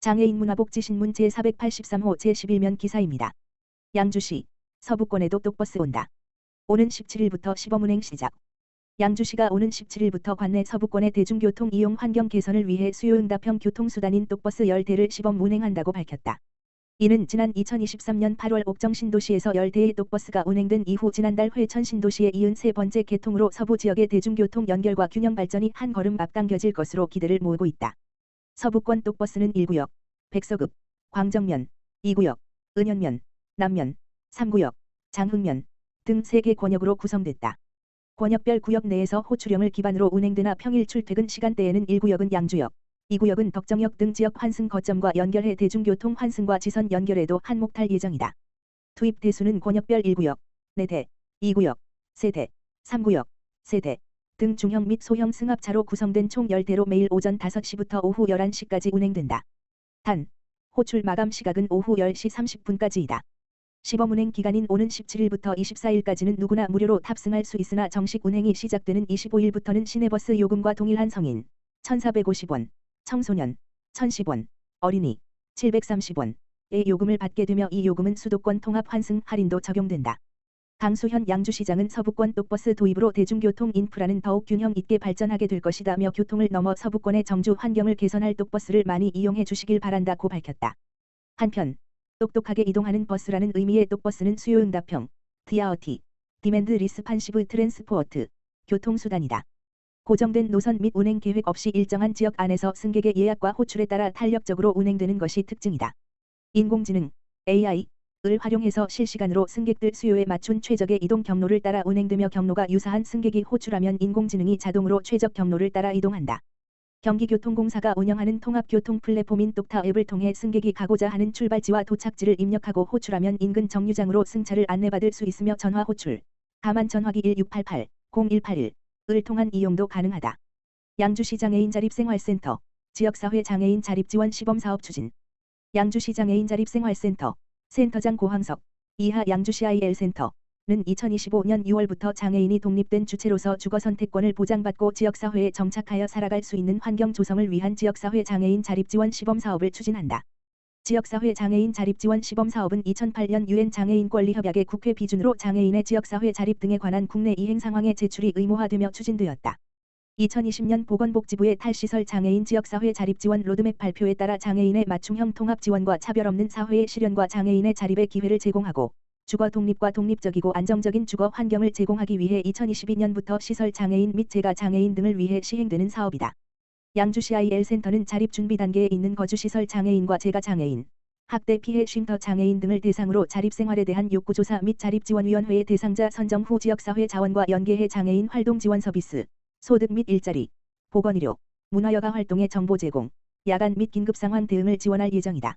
장애인 문화복지신문 제483호 제11면 기사입니다. 양주시 서부권에도 똑버스 온다. 오는 17일부터 시범운행 시작. 양주시가 오는 17일부터 관내 서부권의 대중교통 이용 환경 개선을 위해 수요응답형 교통수단인 똑버스 10대를 시범 운행한다고 밝혔다. 이는 지난 2023년 8월 옥정 신도시에서 10대의 똑버스가 운행된 이후 지난달 회천 신도시에 이은 세 번째 개통으로 서부 지역의 대중교통 연결과 균형 발전이 한 걸음 앞당겨질 것으로 기대를 모으고 있다. 서부권 똑버스는 1구역, 백서급, 광정면, 2구역, 은현면, 남면, 3구역, 장흥면 등 3개 권역으로 구성됐다. 권역별 구역 내에서 호출형을 기반으로 운행되나 평일 출퇴근 시간대에는 1구역은 양주역, 2구역은 덕정역 등 지역 환승 거점과 연결해 대중교통 환승과 지선 연결에도 한몫할 예정이다. 투입 대수는 권역별 1구역, 4대, 2구역, 3대, 3구역, 3대 등 중형 및 소형 승합차로 구성된 총 10대로 매일 오전 5시부터 오후 11시까지 운행된다. 단, 호출 마감 시각은 오후 10시 30분까지이다. 시범운행 기간인 오는 17일부터 24일까지는 누구나 무료로 탑승할 수 있으나 정식 운행이 시작되는 25일부터는 시내버스 요금과 동일한 성인 1,450원, 청소년 1,010원, 어린이 730원의 요금을 받게 되며 이 요금은 수도권 통합 환승 할인도 적용된다. 강수현 양주시장은 서부권 똑버스 도입으로 대중교통 인프라는 더욱 균형 있게 발전하게 될 것이다며 교통을 넘어 서부권의 정주 환경을 개선할 똑버스를 많이 이용해 주시길 바란다고 밝혔다. 한편 똑똑하게 이동하는 버스라는 의미의 똑버스는 수요응답형, DRT, 디맨드 리스판시브 트랜스포어트, 교통수단이다. 고정된 노선 및 운행 계획 없이 일정한 지역 안에서 승객의 예약과 호출에 따라 탄력적으로 운행되는 것이 특징이다. 인공지능, AI, 을 활용해서 실시간으로 승객들 수요에 맞춘 최적의 이동 경로를 따라 운행되며 경로가 유사한 승객이 호출하면 인공지능이 자동으로 최적 경로를 따라 이동한다. 경기교통공사가 운영하는 통합교통 플랫폼인 똑타 앱을 통해 승객이 가고자 하는 출발지와 도착지를 입력하고 호출하면 인근 정류장으로 승차를 안내받을 수 있으며 전화 호출, 다만 전화기 1688-0181을 통한 이용도 가능하다. 양주시 장애인 자립생활센터, 지역사회 장애인 자립지원 시범사업 추진. 양주시 장애인 자립생활센터 센터장 고항석, 이하 양주시 IL센터는 2025년 6월부터 장애인이 독립된 주체로서 주거 선택권을 보장받고 지역사회에 정착하여 살아갈 수 있는 환경 조성을 위한 지역사회 장애인 자립지원 시범사업을 추진한다. 지역사회 장애인 자립지원 시범사업은 2008년 UN 장애인 권리협약의 국회 비준으로 장애인의 지역사회 자립 등에 관한 국내 이행 상황의 제출이 의무화되며 추진되었다. 2020년 보건복지부의 탈시설 장애인 지역사회 자립지원 로드맵 발표에 따라 장애인의 맞춤형 통합지원과 차별 없는 사회의 실현과 장애인의 자립의 기회를 제공하고 주거 독립과 독립적이고 안정적인 주거 환경을 제공하기 위해 2022년부터 시설 장애인 및 재가 장애인 등을 위해 시행되는 사업이다. 양주시 IL센터는 자립 준비 단계에 있는 거주시설 장애인과 재가 장애인, 학대 피해 쉼터 장애인 등을 대상으로 자립생활에 대한 욕구조사 및 자립지원위원회의 대상자 선정 후 지역사회 자원과 연계해 장애인 활동 지원 서비스, 소득 및 일자리, 보건의료, 문화여가 활동의 정보 제공, 야간 및 긴급상황 대응을 지원할 예정이다.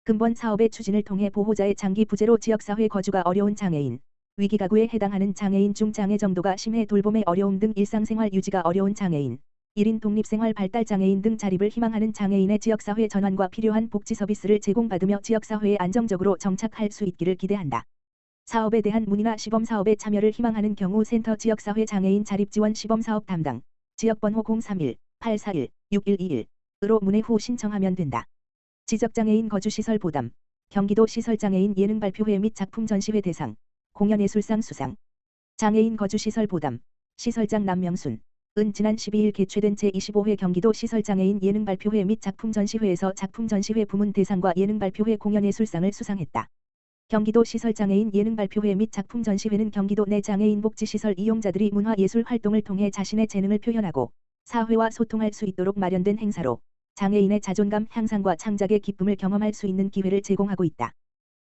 근본 사업의 추진을 통해 보호자의 장기 부재로 지역사회 거주가 어려운 장애인, 위기가구에 해당하는 장애인 중 장애 정도가 심해 돌봄의 어려움 등 일상생활 유지가 어려운 장애인, 1인 독립생활 발달 장애인 등 자립을 희망하는 장애인의 지역사회 전환과 필요한 복지 서비스를 제공받으며 지역사회에 안정적으로 정착할 수 있기를 기대한다. 사업에 대한 문의나 시범사업에 참여를 희망하는 경우 센터 지역사회 장애인 자립지원 시범사업 담당, 지역번호 031-841-6121으로 문의 후 신청하면 된다. 지적장애인 거주시설 보담, 경기도 시설장애인 예능발표회 및 작품 전시회 대상, 공연예술상 수상. 장애인 거주시설 보담, 시설장 남명순, 은 지난 12일 개최된 제25회 경기도 시설장애인 예능발표회 및 작품 전시회에서 작품 전시회 부문 대상과 예능발표회 공연예술상을 수상했다. 경기도 시설장애인 예능발표회 및 작품 전시회는 경기도 내 장애인 복지시설 이용자들이 문화예술 활동을 통해 자신의 재능을 표현하고 사회와 소통할 수 있도록 마련된 행사로 장애인의 자존감 향상과 창작의 기쁨을 경험할 수 있는 기회를 제공하고 있다.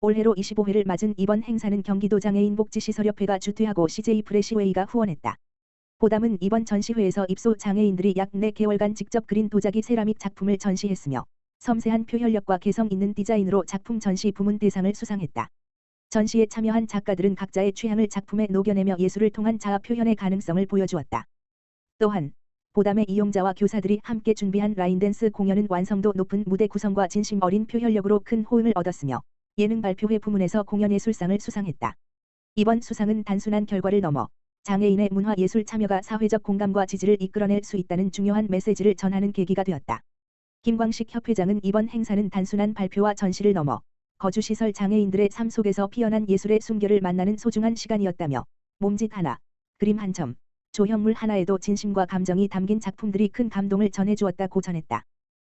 올해로 25회를 맞은 이번 행사는 경기도 장애인 복지시설협회가 주최하고 CJ 프레시웨이가 후원했다. 보담은 이번 전시회에서 입소 장애인들이 약 4개월간 직접 그린 도자기 세라믹 작품을 전시했으며 섬세한 표현력과 개성 있는 디자인으로 작품 전시 부문 대상을 수상했다. 전시에 참여한 작가들은 각자의 취향을 작품에 녹여내며 예술을 통한 자아 표현의 가능성을 보여주었다. 또한 보담의 이용자와 교사들이 함께 준비한 라인댄스 공연은 완성도 높은 무대 구성과 진심 어린 표현력으로 큰 호응을 얻었으며 예능 발표회 부문에서 공연예술상을 수상했다. 이번 수상은 단순한 결과를 넘어 장애인의 문화예술 참여가 사회적 공감과 지지를 이끌어낼 수 있다는 중요한 메시지를 전하는 계기가 되었다. 김광식 협회장은 이번 행사는 단순한 발표와 전시를 넘어 거주시설 장애인들의 삶 속에서 피어난 예술의 숨결을 만나는 소중한 시간이었다며 몸짓 하나, 그림 한 점, 조형물 하나에도 진심과 감정이 담긴 작품들이 큰 감동을 전해주었다고 전했다.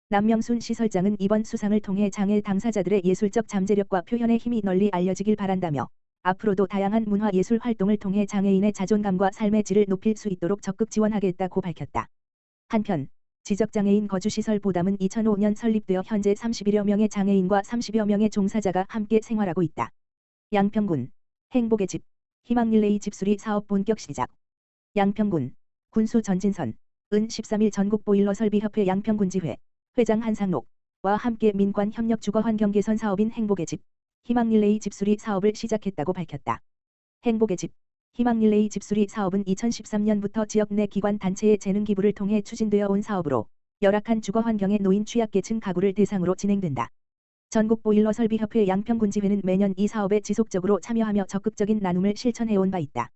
남명순 시설장은 이번 수상을 통해 장애 당사자들의 예술적 잠재력과 표현의 힘이 널리 알려지길 바란다며 앞으로도 다양한 문화예술 활동을 통해 장애인의 자존감과 삶의 질을 높일 수 있도록 적극 지원하겠다고 밝혔다. 한편 지적장애인 거주시설 보담은 2005년 설립되어 현재 31여 명의 장애인과 30여 명의 종사자가 함께 생활하고 있다. 양평군 행복의 집 희망릴레이 집수리 사업 본격 시작. 양평군 군수 전진선 은 13일 전국보일러설비협회 양평군지회 회장 한상록과 함께 민관협력 주거환경 개선 사업인 행복의 집 희망릴레이 집수리 사업을 시작했다고 밝혔다. 행복의 집 희망릴레이 집수리 사업은 2013년부터 지역 내 기관 단체의 재능 기부를 통해 추진되어 온 사업으로 열악한 주거 환경에 놓인 취약계층 가구를 대상으로 진행된다. 전국보일러설비협회 양평군지회는 매년 이 사업에 지속적으로 참여하며 적극적인 나눔을 실천해온 바 있다.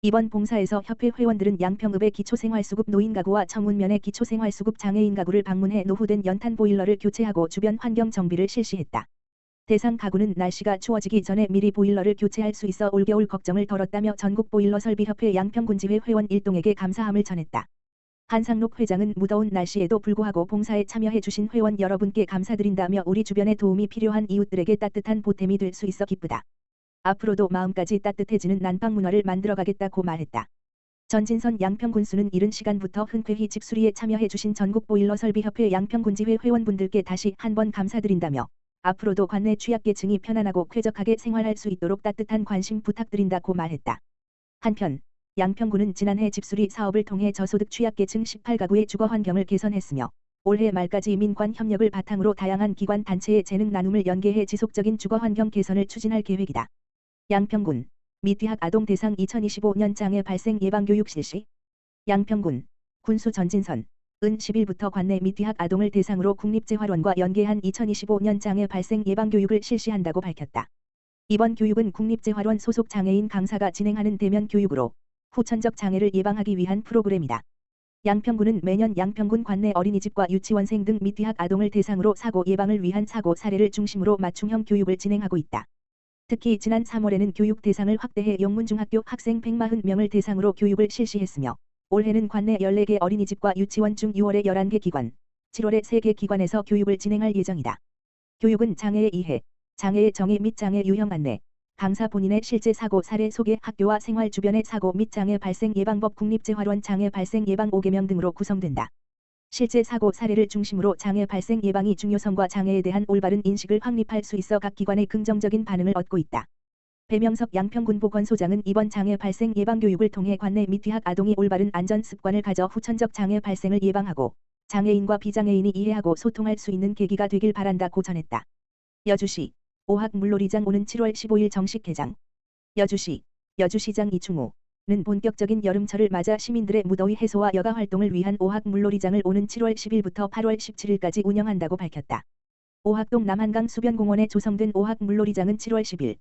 이번 봉사에서 협회 회원들은 양평읍의 기초생활수급 노인가구와 청운면의 기초생활수급 장애인 가구를 방문해 노후된 연탄 보일러를 교체하고 주변 환경 정비를 실시했다. 대상 가구는 날씨가 추워지기 전에 미리 보일러를 교체할 수 있어 올겨울 걱정을 덜었다며 전국보일러설비협회 양평군지회 회원 일동에게 감사함을 전했다. 한상록 회장은 무더운 날씨에도 불구하고 봉사에 참여해 주신 회원 여러분께 감사드린다며 우리 주변에 도움이 필요한 이웃들에게 따뜻한 보탬이 될 수 있어 기쁘다. 앞으로도 마음까지 따뜻해지는 난방 문화를 만들어가겠다고 말했다. 전진선 양평군수는 이른 시간부터 흔쾌히 집수리에 참여해 주신 전국보일러설비협회 양평군지회 회원분들께 다시 한번 감사드린다며 앞으로도 관내 취약계층이 편안하고 쾌적하게 생활할 수 있도록 따뜻한 관심 부탁드린다고 말했다. 한편 양평군은 지난해 집수리 사업을 통해 저소득 취약계층 18가구의 주거 환경을 개선했으며 올해 말까지 민관 협력을 바탕으로 다양한 기관 단체의 재능 나눔을 연계해 지속적인 주거 환경 개선을 추진할 계획이다. 양평군 미취학 아동 대상 2025년 장애 발생 예방 교육 실시. 양평군 군수 전진선 은 10일부터 관내 미취학 아동을 대상으로 국립재활원과 연계한 2025년 장애 발생 예방 교육을 실시한다고 밝혔다. 이번 교육은 국립재활원 소속 장애인 강사가 진행하는 대면 교육으로 후천적 장애를 예방하기 위한 프로그램이다. 양평군은 매년 양평군 관내 어린이집과 유치원생 등 미취학 아동을 대상으로 사고 예방을 위한 사고 사례를 중심으로 맞춤형 교육을 진행하고 있다. 특히 지난 3월에는 교육 대상을 확대해 영문중학교 학생 140명을 대상으로 교육을 실시했으며 올해는 관내 14개 어린이집과 유치원 중 6월에 11개 기관, 7월에 3개 기관에서 교육을 진행할 예정이다. 교육은 장애의 이해, 장애의 정의 및 장애 유형 안내, 강사 본인의 실제 사고 사례 소개, 학교와 생활 주변의 사고 및 장애 발생 예방법, 국립재활원 장애 발생 예방 5개명 등으로 구성된다. 실제 사고 사례를 중심으로 장애 발생 예방이 중요성과 장애에 대한 올바른 인식을 확립할 수 있어 각 기관의 긍정적인 반응을 얻고 있다. 배명석 양평군보건소장은 이번 장애 발생 예방 교육을 통해 관내 미취학 아동이 올바른 안전 습관을 가져 후천적 장애 발생을 예방하고 장애인과 비장애인이 이해하고 소통할 수 있는 계기가 되길 바란다고 전했다. 여주시 오학 물놀이장 오는 7월 15일 정식 개장. 여주시 여주시장 이충우는 본격적인 여름철을 맞아 시민들의 무더위 해소와 여가 활동을 위한 오학 물놀이장을 오는 7월 10일부터 8월 17일까지 운영한다고 밝혔다. 오학동 남한강 수변공원에 조성된 오학 물놀이장은 7월 10일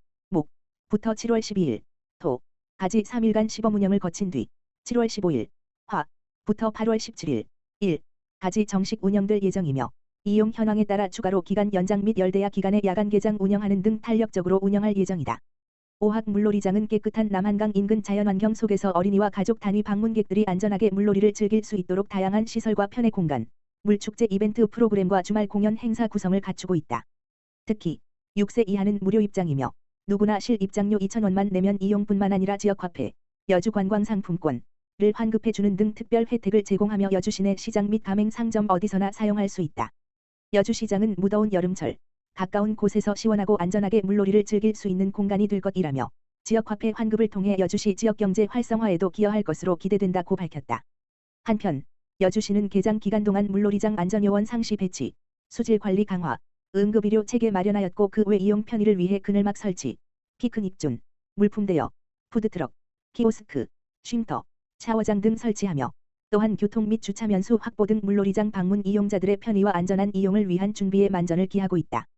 부터 7월 12일 토까지 3일간 시범 운영을 거친 뒤 7월 15일 화부터 8월 17일 일까지 정식 운영될 예정이며 이용 현황에 따라 추가로 기간 연장 및 열대야 기간에 야간 개장 운영하는 등 탄력적으로 운영할 예정이다. 오학 물놀이장은 깨끗한 남한강 인근 자연환경 속에서 어린이와 가족 단위 방문객들이 안전하게 물놀이를 즐길 수 있도록 다양한 시설과 편의 공간, 물축제 이벤트 프로그램과 주말 공연 행사 구성을 갖추고 있다. 특히 6세 이하는 무료 입장이며 누구나 실 입장료 2,000원만 내면 이용뿐만 아니라 지역화폐, 여주관광상품권을 환급해주는 등 특별 혜택을 제공하며 여주 시내 시장 및 가맹 상점 어디서나 사용할 수 있다. 여주시장은 무더운 여름철 가까운 곳에서 시원하고 안전하게 물놀이를 즐길 수 있는 공간이 될 것이라며 지역화폐 환급을 통해 여주시 지역경제 활성화에도 기여할 것으로 기대된다고 밝혔다. 한편 여주시는 개장 기간 동안 물놀이장 안전요원 상시 배치, 수질관리 강화, 응급의료 체계 마련하였고 그 외 이용 편의를 위해 그늘막 설치, 피크닉 존, 물품 대여, 푸드트럭, 키오스크, 쉼터, 샤워장 등 설치하며 또한 교통 및 주차 면수 확보 등 물놀이장 방문 이용자들의 편의와 안전한 이용을 위한 준비에 만전을 기하고 있다.